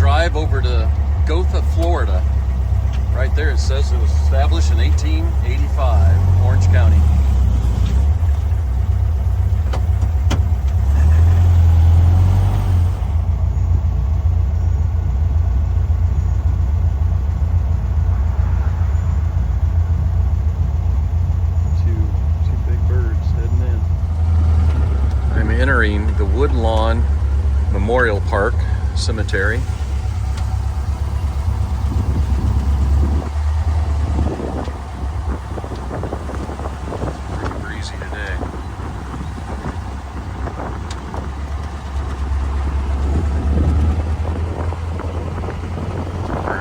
drive over to Gotha, Florida. Right there it says it was established in 1885, Orange County. Two big birds heading in. I'm entering the Woodlawn Memorial Park Cemetery. Pretty breezy today.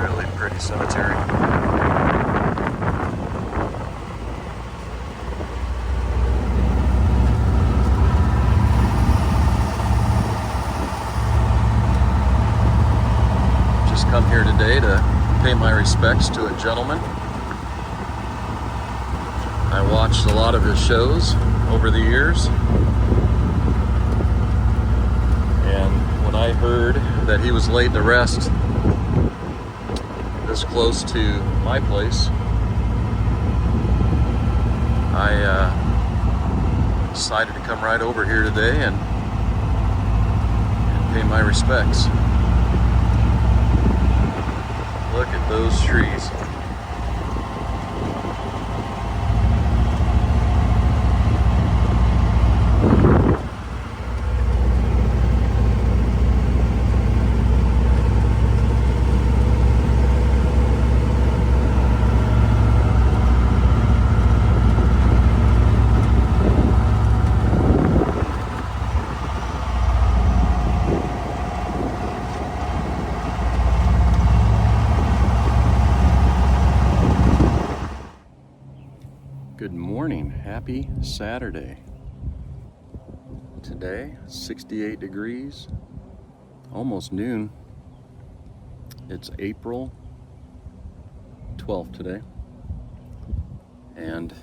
Really pretty cemetery. Come here today to pay my respects to a gentleman. I watched a lot of his shows over the years, and when I heard that he was laid to rest this close to my place, I decided to come right over here today and pay my respects. Look at those trees. Good morning, happy Saturday. Today, 68 degrees, almost noon. It's April 12th today, and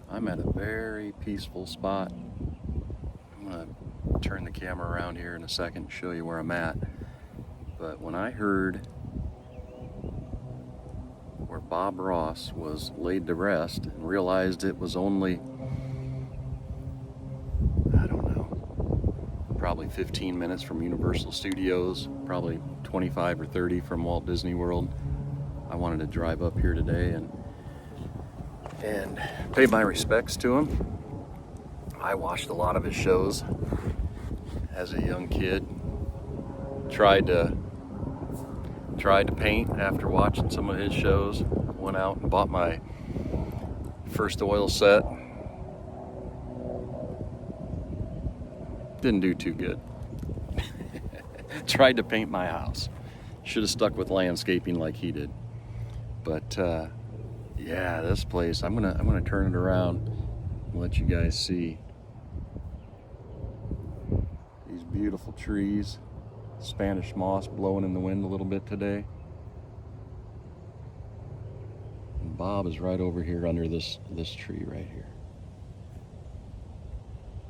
I'm at a very peaceful spot. I'm gonna turn the camera around here in a second and show you where I'm at. But when I heard where Bob Ross was laid to rest and realized it was only, I don't know, probably 15 minutes from Universal Studios, probably 25 or 30 from Walt Disney World, I wanted to drive up here today and pay my respects to him. I watched a lot of his shows as a young kid. Tried to paint after watching some of his shows. Went out and bought my first oil set. Didn't do too good. Tried to paint my house. Should have stuck with landscaping like he did. But yeah, this place, I'm gonna turn it around and let you guys see these beautiful trees. Spanish moss blowing in the wind a little bit today. And Bob is right over here under this tree right here.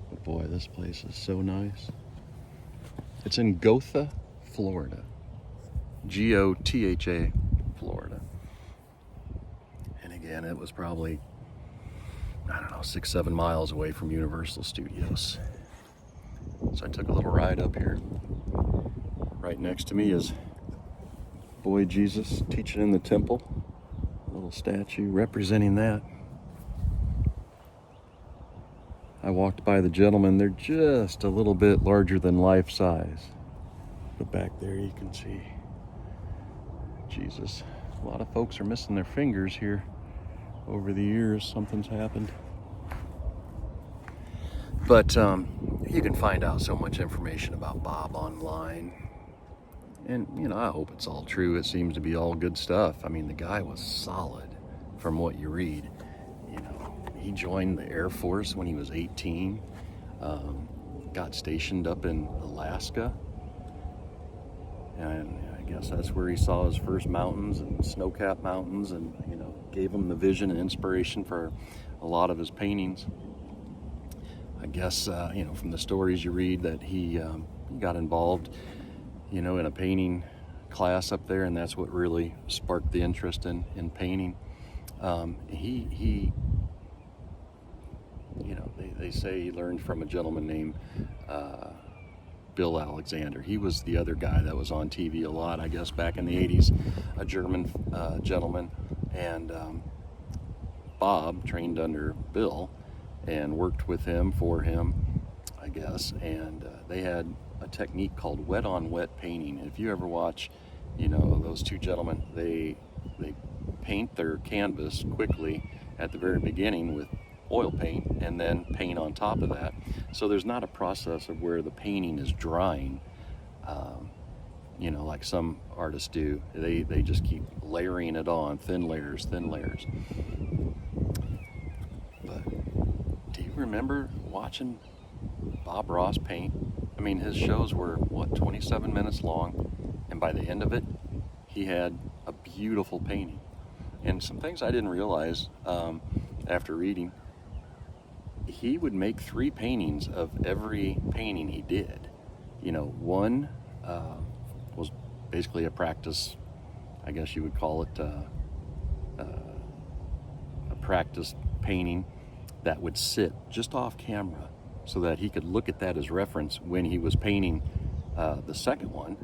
But boy, this place is so nice. It's in Gotha, Florida. Gotha, Florida. And again, it was probably, I don't know, 6-7 miles away from Universal Studios. So I took a little ride up here. Right next to me is Boy Jesus teaching in the temple. A little statue representing that. I walked by the gentlemen. They're just a little bit larger than life size. But back there you can see Jesus. A lot of folks are missing their fingers here. Over the years, something's happened. But you can find out so much information about Bob online. And, you know, I hope it's all true. It seems to be all good stuff. I mean, the guy was solid from what you read. You know, he joined the Air Force when he was 18. Got stationed up in Alaska. And I guess that's where he saw his first mountains and snow-capped mountains, and, you know, gave him the vision and inspiration for a lot of his paintings. I guess, you know, from the stories you read that he got involved, you know, in a painting class up there, and that's what really sparked the interest in painting. He you know, they say he learned from a gentleman named Bill Alexander. He was the other guy that was on TV a lot, I guess, back in the 80s, a German gentleman. And Bob trained under Bill and worked with him, for him, I guess. And they had a technique called wet on wet painting. If you ever watch, you know, those two gentlemen, they paint their canvas quickly at the very beginning with oil paint, and then paint on top of that. So there's not a process of where the painting is drying, you know, like some artists do. They just keep layering it on, thin layers, thin layers. But do you remember watching Bob Ross paint? I mean, his shows were, what, 27 minutes long, and by the end of it, he had a beautiful painting. And some things I didn't realize after reading, he would make 3 paintings of every painting he did. You know, one was basically a practice, I guess you would call it a practice painting that would sit just off camera so that he could look at that as reference when he was painting the second one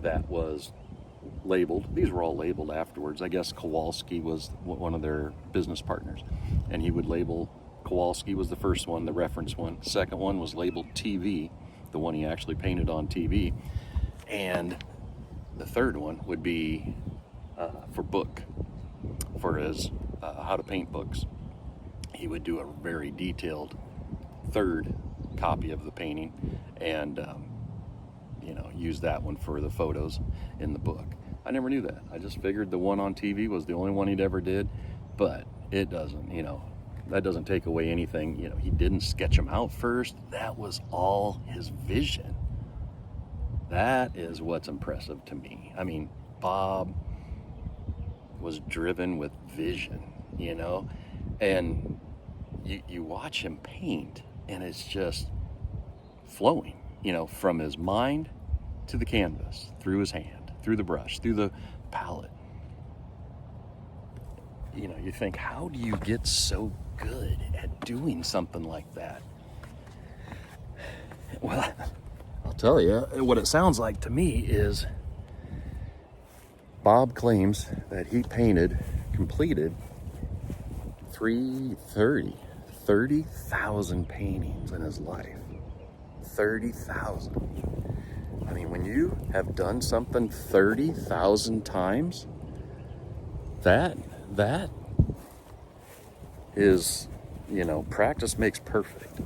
that was labeled. These were all labeled afterwards. I guess Kowalski was one of their business partners, and he would label. Kowalski was the first one, the reference one. The second one was labeled TV, the one he actually painted on TV. And the third one would be for book, for his how to paint books. He would do a very detailed third copy of the painting and you know, use that one for the photos in the book. I never knew that. I just figured the one on TV was the only one he'd ever did, but it doesn't, you know, that doesn't take away anything. You know, he didn't sketch them out first. That was all his vision. That is what's impressive to me. I mean, Bob was driven with vision, you know, and you watch him paint and it's just flowing, you know, from his mind to the canvas, through his hand, through the brush, through the palette. You know, you think, how do you get so good at doing something like that? Well, I'll tell you, what it sounds like to me is Bob claims that he completed 30,000 paintings in his life. 30,000. I mean, when you have done something 30,000 times, that is, you know, practice makes perfect.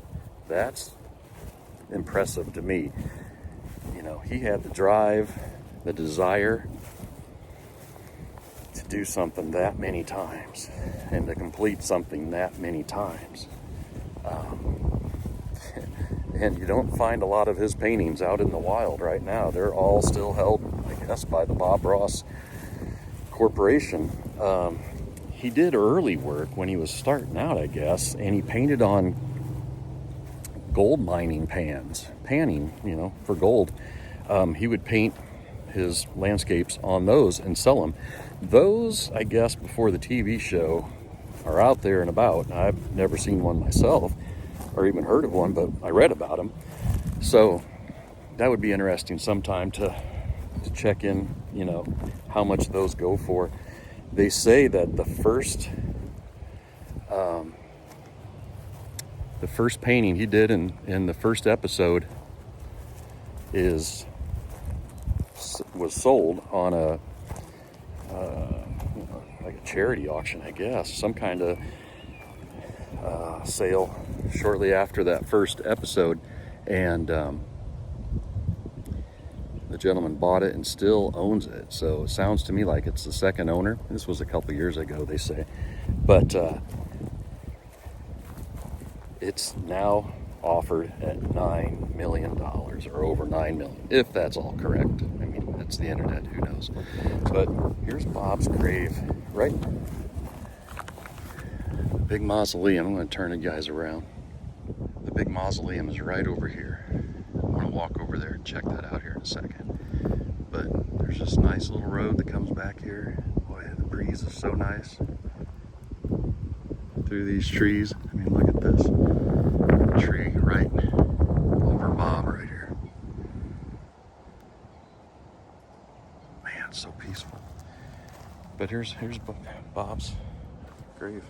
That's impressive to me. You know, he had the drive, the desire to do something that many times and to complete something that many times. And you don't find a lot of his paintings out in the wild right now. They're all still held, I guess, by the Bob Ross Corporation. He did early work when he was starting out, I guess, and he painted on gold mining panning, you know, for gold. He would paint his landscapes on those and sell them. Those, I guess, before the TV show are out there and about. I've never seen one myself or even heard of one, but I read about them. So that would be interesting sometime to check in, you know, how much those go for. They say that the first painting he did in the first episode was sold on a like a charity auction, I guess, some kind of sale shortly after that first episode, and the gentleman bought it and still owns it. So it sounds to me like it's the second owner. This was a couple years ago, they say, but it's now offered at $9 million, or over $9 million, if that's all correct. I mean, that's the internet, who knows. But here's Bob's grave, right? The big mausoleum. I'm going to turn the guys around. The big mausoleum is right over here. I'm going to walk over there and check that out here in a second. But There's this nice little road that comes back here. Boy, the breeze is so nice through these trees. I mean, look at this tree right over Bob right here. Man, it's so peaceful. But here's Bob's grave.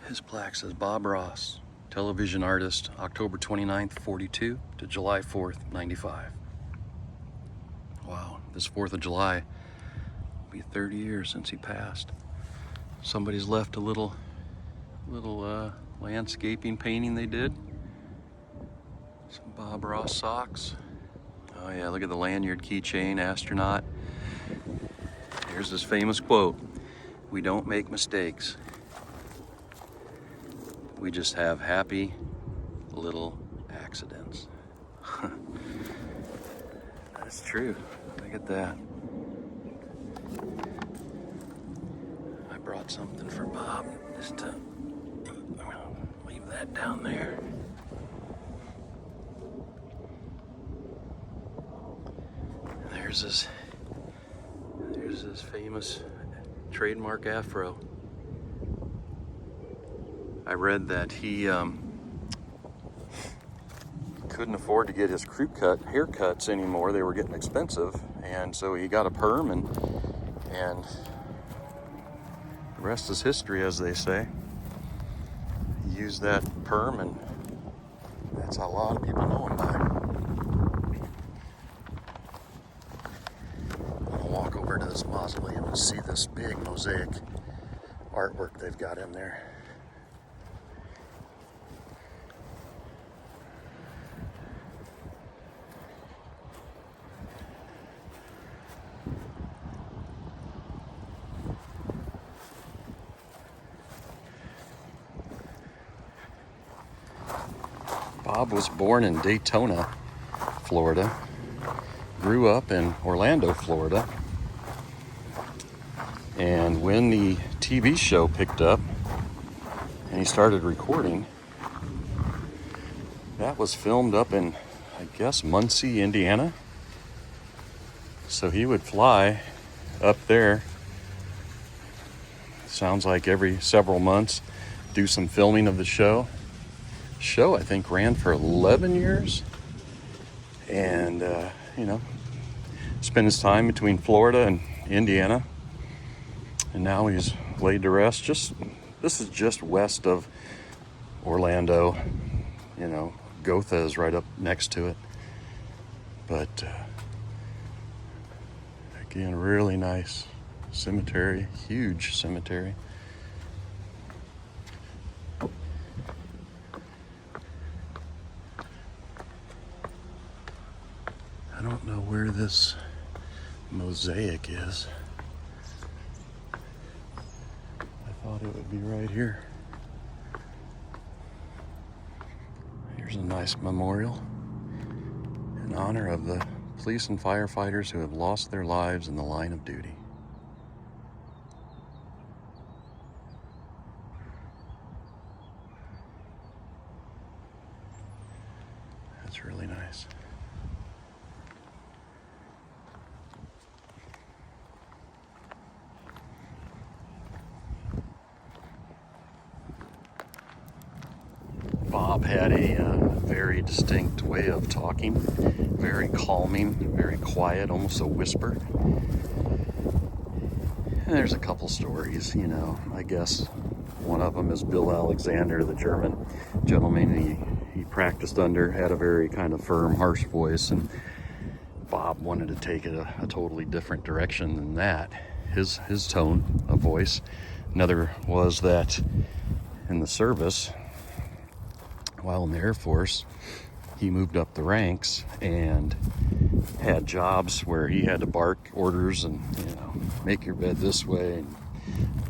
His plaque says Bob Ross, television artist, October 29th, 42 to July 4th, 95. Wow, this 4th of July will be 30 years since he passed. Somebody's left a little landscaping painting they did. Some Bob Ross socks. Oh yeah, look at the lanyard, keychain, astronaut. Here's his famous quote: "We don't make mistakes. We just have happy little accidents." That's true. Look at that. I brought something for Bob. Just to leave that down there. There's his famous trademark afro. I read that he couldn't afford to get his crew cut haircuts anymore. They were getting expensive, and so he got a perm, and the rest is history, as they say. He used that perm, and that's how a lot of people know him by. I'm gonna walk over to this mausoleum and see this big mosaic artwork they've got in there. Bob was born in Daytona, Florida, grew up in Orlando, Florida, and when the TV show picked up and he started recording, that was filmed up in, I guess, Muncie, Indiana. So he would fly up there, sounds like every several months, do some filming of the show. Show, I think, ran for 11 years, and spent his time between Florida and Indiana, and now he's laid to rest. This is just west of Orlando. Gotha is right up next to it, but again, really nice cemetery, huge cemetery. I don't know where this mosaic is. I thought it would be right here. Here's a nice memorial in honor of the police and firefighters who have lost their lives in the line of duty. That's really nice. Bob had a very distinct way of talking, very calming, very quiet, almost a whisper. And there's a couple stories, I guess one of them is Bill Alexander, the German gentleman he practiced under, had a very kind of firm, harsh voice, and Bob wanted to take it a totally different direction than that, his tone of voice. Another was that in the service, while in the Air Force, he moved up the ranks and had jobs where he had to bark orders and, make your bed this way and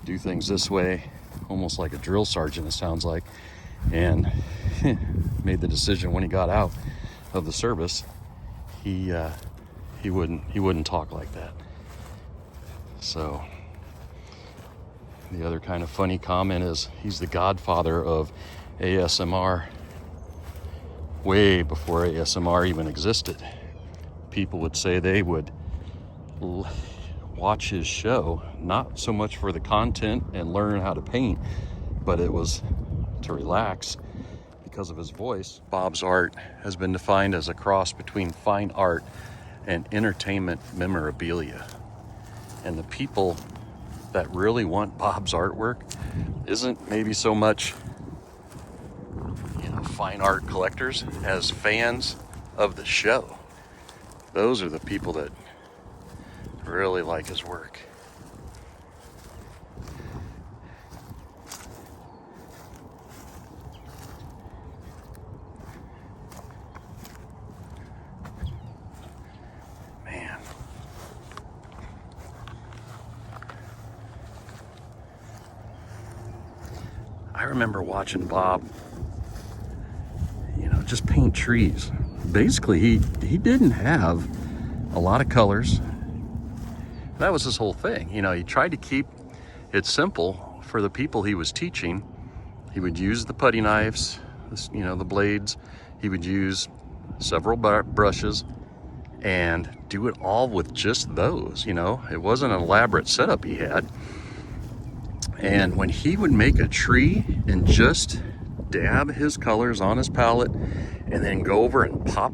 do things this way, almost like a drill sergeant, it sounds like. And made the decision when he got out of the service, he wouldn't talk like that. So the other kind of funny comment is he's the godfather of ASMR. way before ASMR even existed. People would say they would watch his show, not so much for the content and learn how to paint, but it was to relax because of his voice. Bob's art has been defined as a cross between fine art and entertainment memorabilia. And the people that really want Bob's artwork isn't maybe so much, fine art collectors as fans of the show. Those are the people that really like his work. Man. I remember watching Bob, just paint trees. Basically, he didn't have a lot of colors. That was his whole thing. He tried to keep it simple for the people he was teaching. He would use the putty knives, the blades. He would use several brushes and do it all with just those. It wasn't an elaborate setup he had. And when he would make a tree and just dab his colors on his palette and then go over and pop,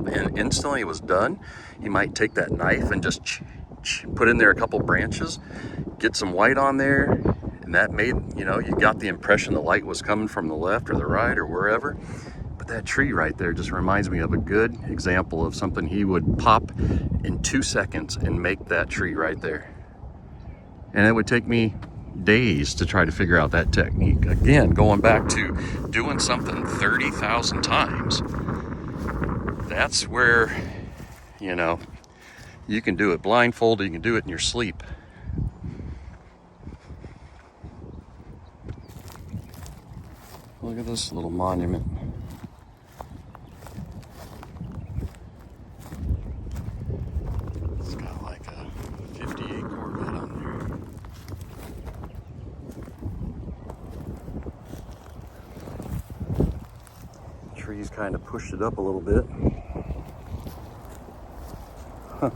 and instantly it was done. He might take that knife and just put in there a couple branches, get some white on there, and that made, you got the impression the light was coming from the left or the right or wherever. But that tree right there just reminds me of a good example of something he would pop in 2 seconds and make that tree right there. And it would take me days to try to figure out that technique. Again, going back to doing something 30,000 times, that's where, you can do it blindfolded, you can do it in your sleep. Look at this little monument. It's got like a 58 Corvette on there. Trees kind of pushed it up a little bit. Huh.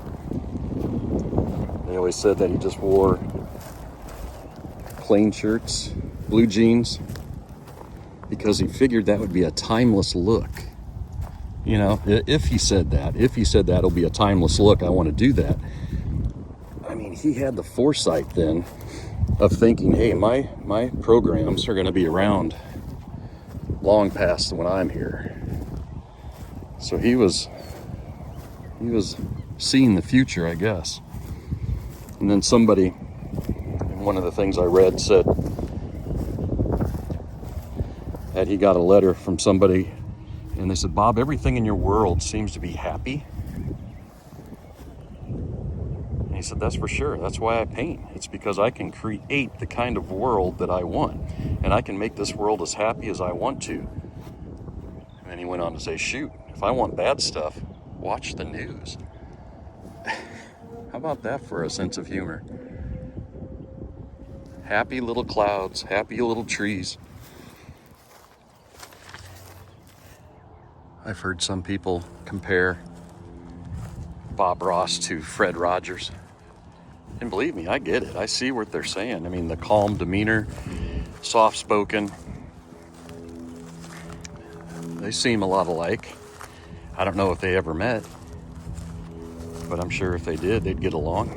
They always said that he just wore plain shirts, blue jeans, because he figured that would be a timeless look. If he said that, it'll be a timeless look, I want to do that. I mean, he had the foresight then of thinking, hey, my programs are going to be around long past when I'm here. So he was seeing the future, I guess. And then somebody, one of the things I read said that he got a letter from somebody and they said, Bob, everything in your world seems to be happy. And he said, that's for sure. That's why I paint. It's because I can create the kind of world that I want. And I can make this world as happy as I want to. And then he went on to say, shoot, if I want bad stuff, watch the news. How about that for a sense of humor? Happy little clouds, happy little trees. I've heard some people compare Bob Ross to Fred Rogers. And believe me, I get it. I see what they're saying. I mean, the calm demeanor, soft-spoken. They seem a lot alike. I don't know if they ever met, but I'm sure if they did, they'd get along.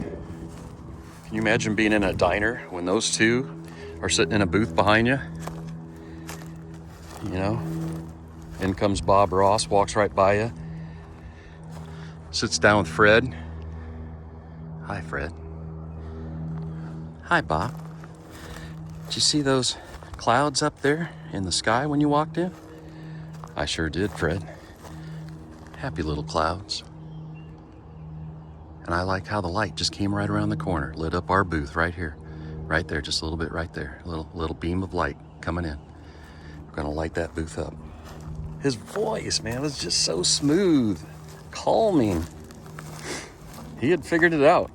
Can you imagine being in a diner when those two are sitting in a booth behind you? In comes Bob Ross, walks right by you, sits down with Fred. Hi, Fred. Hi, Bob. Did you see those clouds up there in the sky when you walked in? I sure did, Fred. Happy little clouds. And I like how the light just came right around the corner, lit up our booth right here. Right there, just a little bit right there. A little beam of light coming in. We're gonna light that booth up. His voice, man, was just so smooth, calming. He had figured it out.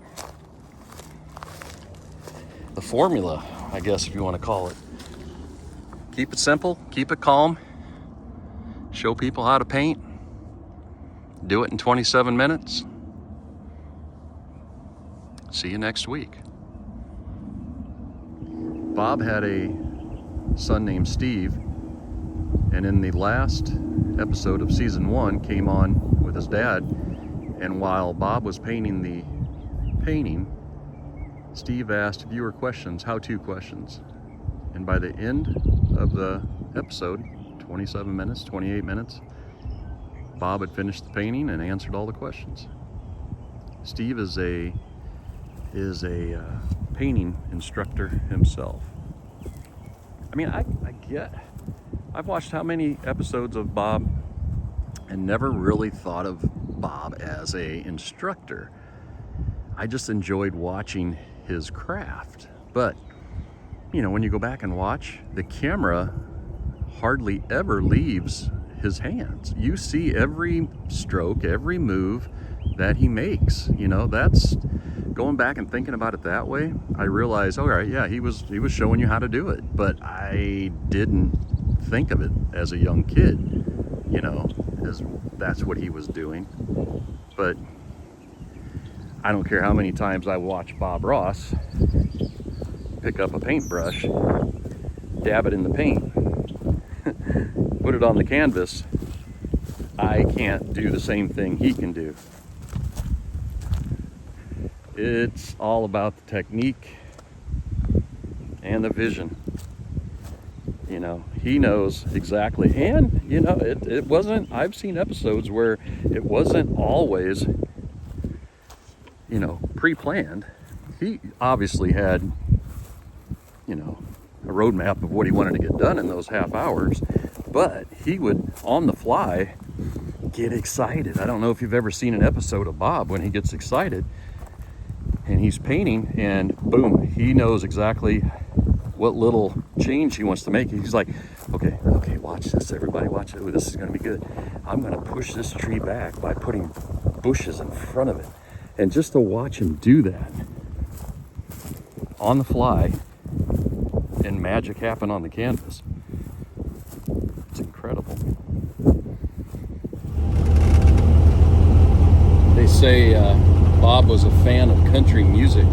The formula, I guess, if you want to call it. Keep it simple, keep it calm, show people how to paint, do it in 27 minutes. See you next week. Bob had a son named Steve, and in the last episode of season 1 came on with his dad, and while Bob was painting the painting, Steve asked viewer questions, how-to questions, and by the end of the episode, 27 minutes, 28 minutes, Bob had finished the painting and answered all the questions. Steve is a painting instructor himself. I mean, I've watched how many episodes of Bob and never really thought of Bob as a instructor. I just enjoyed watching his craft. But, you know, when you go back and watch, the camera hardly ever leaves his hands. You see every stroke, every move that he makes. You know, that's going back and thinking about it that way. I realized, all right, yeah, he was showing you how to do it, but I didn't think of it as a young kid, you know, as that's what he was doing. But I don't care how many times I watch Bob Ross pick up a paintbrush, dab it in the paint, put it on the canvas. I can't do the same thing he can do. It's all about the technique and the vision. You know, he knows exactly. And, you know, it wasn't, I've seen episodes where it wasn't always, you know, pre-planned. He obviously had, you know, a roadmap of what he wanted to get done in those half hours, but he would, on the fly, get excited. I don't know if you've ever seen an episode of Bob when he gets excited and he's painting and boom, he knows exactly what little change he wants to make. He's like, okay, watch this, everybody, watch it. Ooh, this is gonna be good. I'm gonna push this tree back by putting bushes in front of it. And just to watch him do that on the fly and magic happen on the canvas, it's incredible. They say Bob was a fan of country music.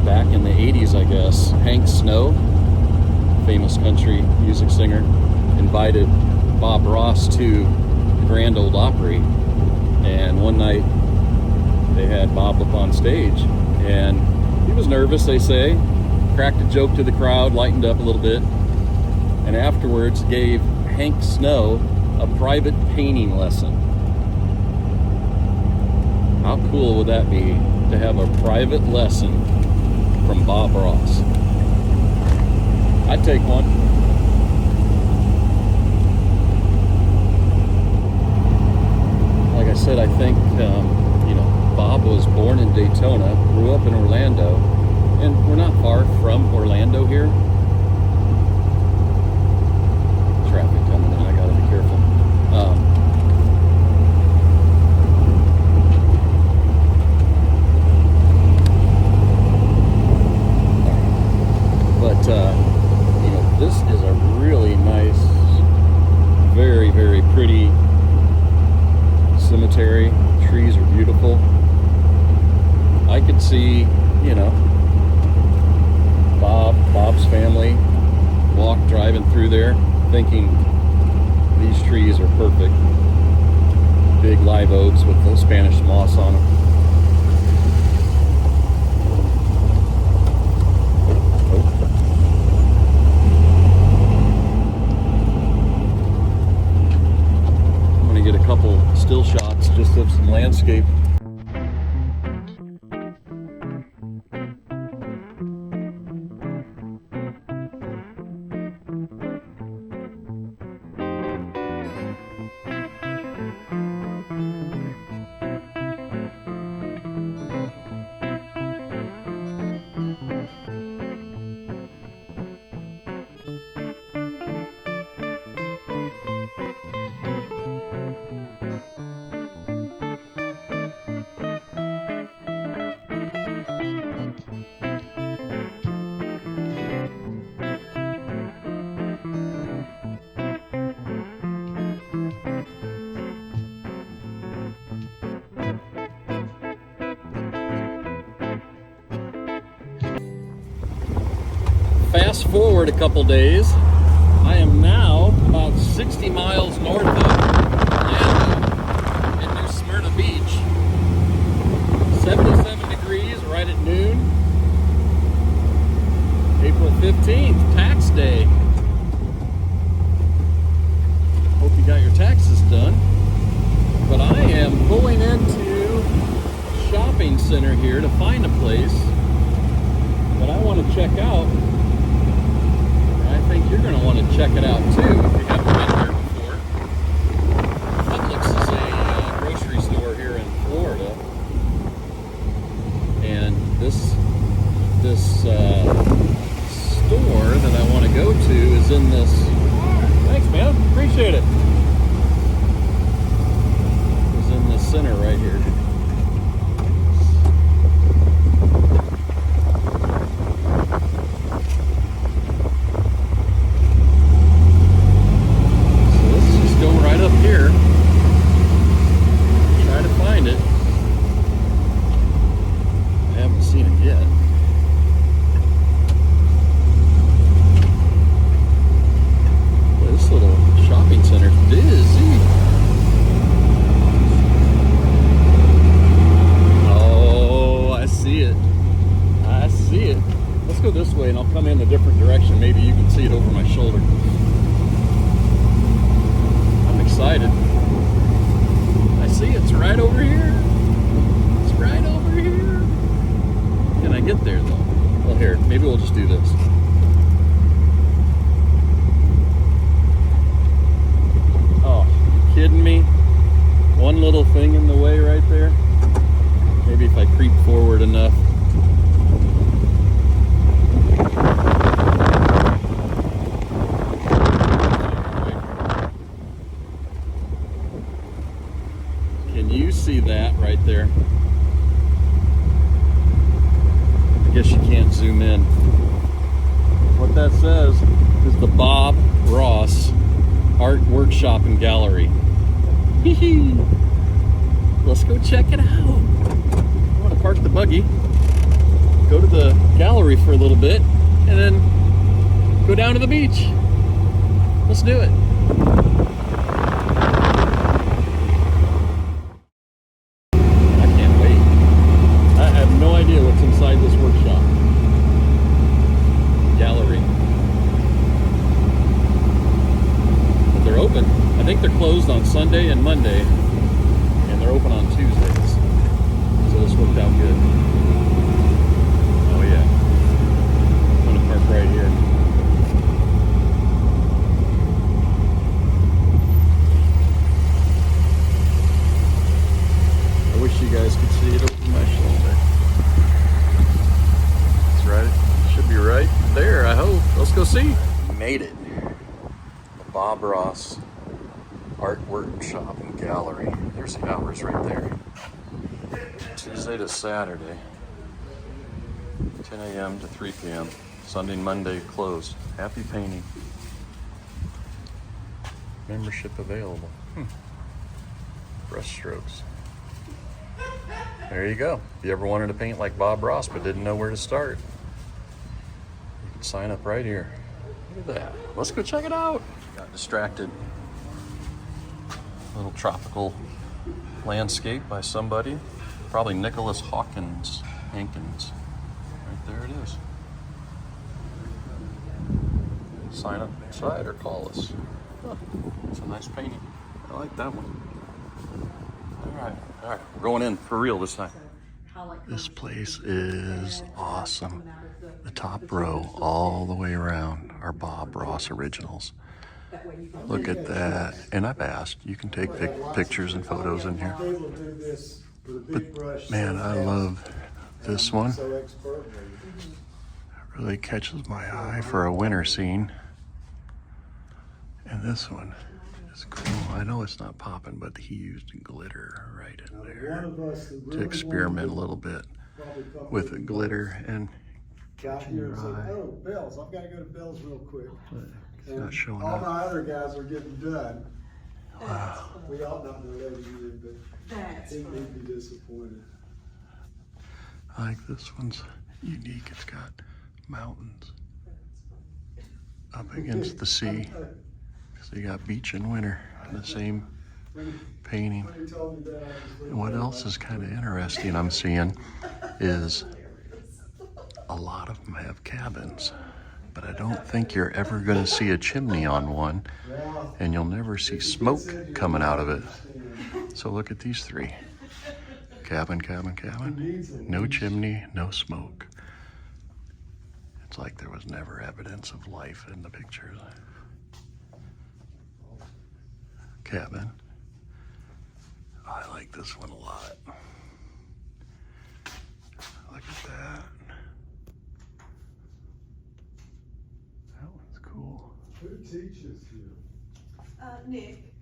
Back in the 80s, I guess, Hank Snow, famous country music singer, invited Bob Ross to the Grand Ole Opry. And one night they had Bob up on stage and he was nervous, they say, cracked a joke to the crowd, lightened up a little bit, and afterwards gave Hank Snow a private painting lesson. How cool would that be to have a private lesson from Bob Ross? I'd take one. Like I said, I think, you know, Bob was born in Daytona, grew up in Orlando, and we're not far from Orlando here. Traffic coming in, I gotta be careful. You know, this is a really nice, very, very pretty cemetery. Trees are beautiful. I could see, you know, Bob's family driving through there thinking these trees are perfect. Big live oaks with the Spanish moss on them. Get a couple still shots just of some landscape. fast forward a couple days. I am now about 60 miles north of Atlanta in New Smyrna Beach. 77 degrees right at noon. April 15th, tax day. Hope you got your taxes done. But I am pulling into a shopping center here to find a place that I want to check out. And I think you're going to want to check it out too if you haven't been here before. Publix is a grocery store here in Florida. And this store that I want to go to is in this. Thanks, man. Appreciate it. Is in the center right here. So let's just go right up here. Try to find it. I haven't seen it yet. This little shopping center's busy. Oh, I see it. I see it. Let's go this way and I'll come in a different direction. Maybe you can see it over my shoulder. I'm excited. I see it's right over here. It's right over here. Can I get there though? Well, here, maybe we'll just do this. Kidding me? One little thing in the way right there. Maybe if I creep forward enough. Can you see that right there? I guess you can't zoom in. What that says is the Bob Ross Art Workshop and Gallery. Let's go check it out. I want to park the buggy, go to the gallery for a little bit, and then go down to the beach. Let's do it. I can't wait. I have no idea what's inside this workshop. Gallery. But they're open. I think they're closed on Sunday and Monday, and they're open on Tuesdays. So this worked out good. Oh yeah. I'm gonna park right here. I wish you guys could see it over my shoulder. That's right. It should be right there, I hope. Let's go see. Made it. The Bob Ross Art Workshop and Gallery. There's the hours right there. Tuesday to Saturday, 10 a.m. to 3 p.m. Sunday and Monday closed. Happy painting. Membership available. Brush strokes. There you go. If you ever wanted to paint like Bob Ross but didn't know where to start, you can sign up right here. Look at that. Let's go check it out. Got distracted. Little tropical landscape by somebody, probably Nicholas Hankins. Right there it is. Sign up inside or call us. Huh, it's a nice painting. I like that one. All right, we're going in for real this time. This place is awesome. The top row all the way around are Bob Ross originals. Look at that. And I've asked, you can take pictures and photos in here. But man, I love this one. It really catches my eye for a winter scene. And this one is cool. I know it's not popping, but he used glitter right in there to experiment a little bit with the glitter and catching your eye. Oh, Bell's. I've got to go to Bell's real quick. It's not showing all up. my other guys are getting done. Wow. We ought not know that either, but he'd be disappointed. I like this one's unique. It's got mountains. up against the sea. So you got beach and winter in the same painting. And what else is kind of interesting I'm seeing is a lot of them have cabins, but I don't think you're ever going to see a chimney on one, and you'll never see smoke coming out of it. So look at these three. Cabin, cabin, cabin. No chimney, no smoke. It's like there was never evidence of life in the pictures. Cabin. I like this one a lot. Look at that. That one's cool. Who teaches here? Nick.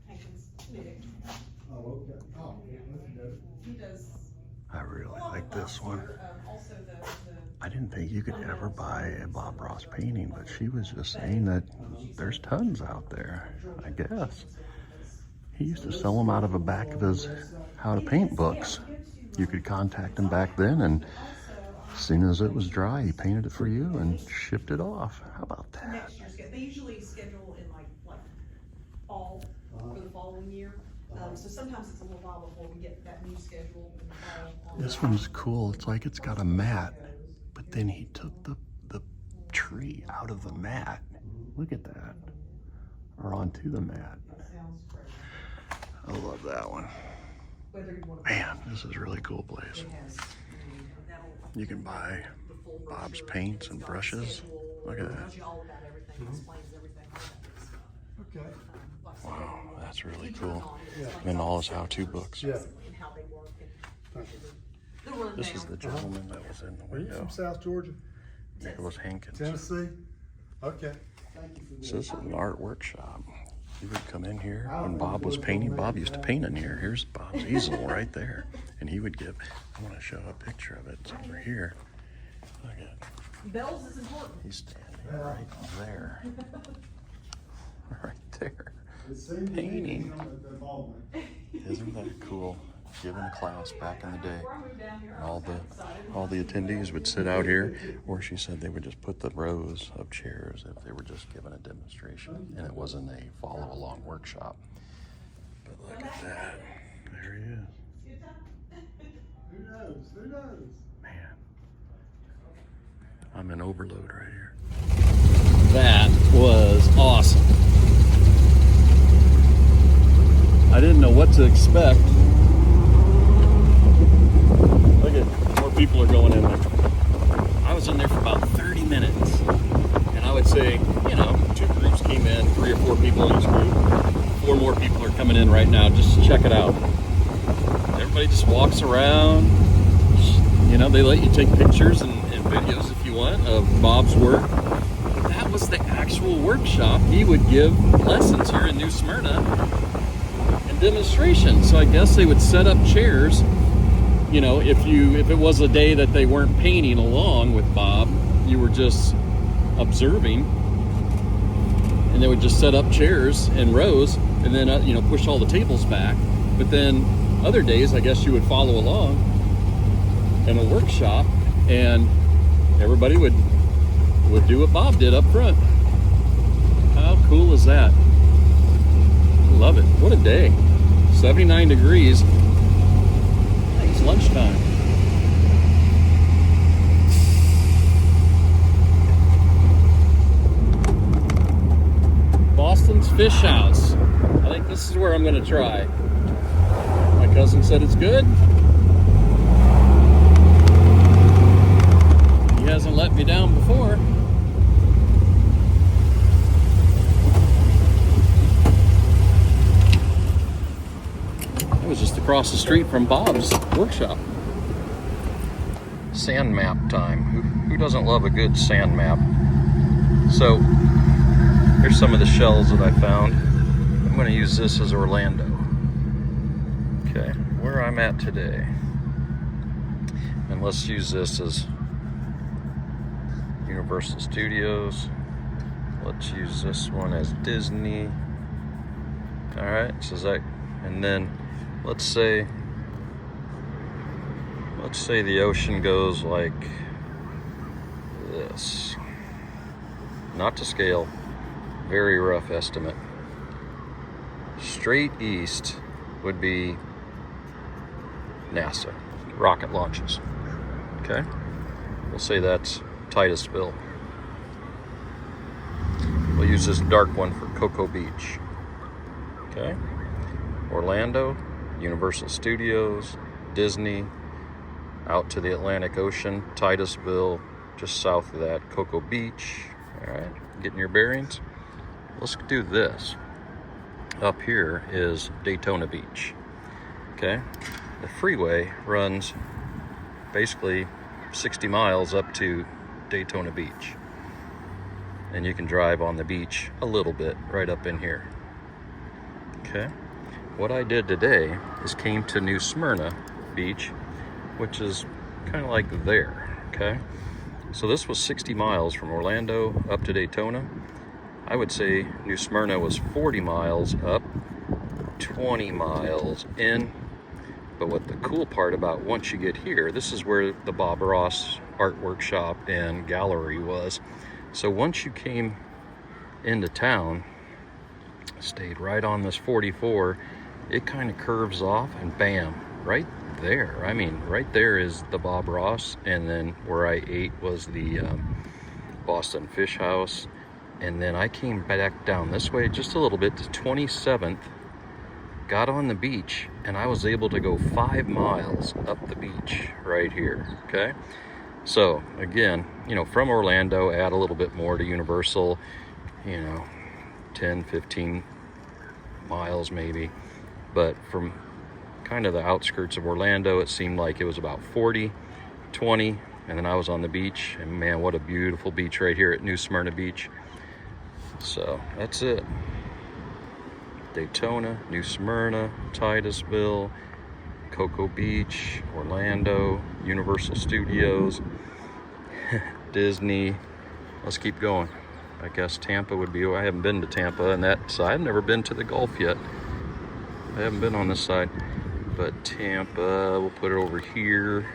Hankins. Nick. Oh, okay. Oh, yeah, that's good. He does. I really like this one. Also the I didn't think you could ever buy a Bob Ross painting, but she was just saying that there's tons out there, I guess. He used to sell them out of the back of his how to paint books. You could contact him back then, and as soon as it was dry, he painted it for you and shipped it off. How about that? next year's schedule. They usually schedule in like fall for the following year. So sometimes it's a little while before we get that new schedule in the fall. This one's cool. It's like it's got a mat, but then he took the tree out of the mat. Look at that. Or onto the mat. Sounds great. I love that one. Whether you want to. Man, this is a really cool place. It has, that'll- You can buy the full Bob's brochure. paints It's and got a brushes. schedule, Look at that. Tells you all about everything, explains everything, all that good stuff. Okay. Like I said, Wow, that's really you turn cool. on, it Yeah. explains And all his the how-to steps books. Yeah. And how they work and the rundown. This is the gentleman that was in the Are you window, from South Georgia? Nicholas Hankins. Tennessee? Okay. Thank you for So this is an art workshop. You would come in here when Bob was painting. Bob used to paint in here. Here's Bob's easel right there. And he would give, I want to show a picture of it. It's over here. Look at, Bells is important. he's standing right there. Right there. It seemed to me Painting. at the moment. Isn't that cool? Giving a class back in the day. Before I moved down here, And I was excited. all the attendees would sit out here, or she said they would just put the rows of chairs if they were just giving a demonstration, and it wasn't a follow-along workshop. But look at that. There he is. Good time. Who knows? Who knows? Man. I'm in overload right here. That was awesome. I didn't know what to expect. Look at, more people are going in there. I was in there for about 30 minutes. And I would say, you know, 2 groups came in, 3 or 4 people in each group. 4 more people are coming in right now. Just check it out. Everybody just walks around. You know, they let you take pictures and videos if you want of Bob's work. But that was the actual workshop. He would give lessons here in New Smyrna and demonstrations. So I guess they would set up chairs. You know, if it was a day that they weren't painting along with Bob, you were just observing, and they would just set up chairs in rows, and then you know, push all the tables back. But then other days, I guess you would follow along in a workshop, and everybody would do what Bob did up front. How cool is that? Love it. What a day. 79 degrees. It's lunchtime. Boston's Fish House. I think this is where I'm going to try. My cousin said it's good. He hasn't let me down before. It was just across the street from Bob's workshop. Sand map time. Who doesn't love a good sand map? So, here's some of the shells that I found. I'm going to use this as Orlando. Okay, where I'm at today. And let's use this as Universal Studios. Let's use this one as Disney. Alright, so that, and then let's say the ocean goes like this. not to scale, very rough estimate. Straight east would be NASA, rocket launches. Okay? We'll say that's Titusville. We'll use this dark one for Cocoa Beach. Okay? Orlando, Universal Studios, Disney, out to the Atlantic Ocean, Titusville, just south of that, Cocoa Beach. All right, getting your bearings. Let's do this. Up here is Daytona Beach. Okay? The freeway runs basically 60 miles up to Daytona Beach. And you can drive on the beach a little bit right up in here. Okay? What I did today is came to New Smyrna Beach, which is kind of like there. Okay? So this was 60 miles from Orlando up to Daytona. I would say New Smyrna was 40 miles up, 20 miles in. But what the cool part about once you get here, this is where the Bob Ross Art Workshop and Gallery was. So once you came into town, stayed right on this 44, it kind of curves off and bam, right there. I mean, right there is the Bob Ross, and then where I ate was the Boston Fish House. And then I came back down this way just a little bit to 27th, got on the beach, and I was able to go 5 miles up the beach right here. Okay? So again, you know, from Orlando, add a little bit more to Universal, you know, 10, 15 miles maybe. But from kind of the outskirts of Orlando, it seemed like it was about 40, 20, and then I was on the beach, and man, what a beautiful beach right here at New Smyrna Beach. So that's it. Daytona, New Smyrna, Titusville, Cocoa Beach, Orlando, Universal Studios, Disney. Let's keep going. I guess Tampa would be, I haven't been to Tampa and that side. I've never been to the Gulf yet. I haven't been on this side. But Tampa, we'll put it over here.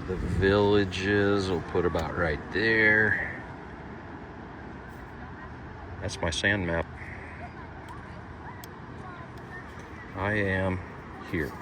The Villages, we'll put about right there. That's my sand map. I am here.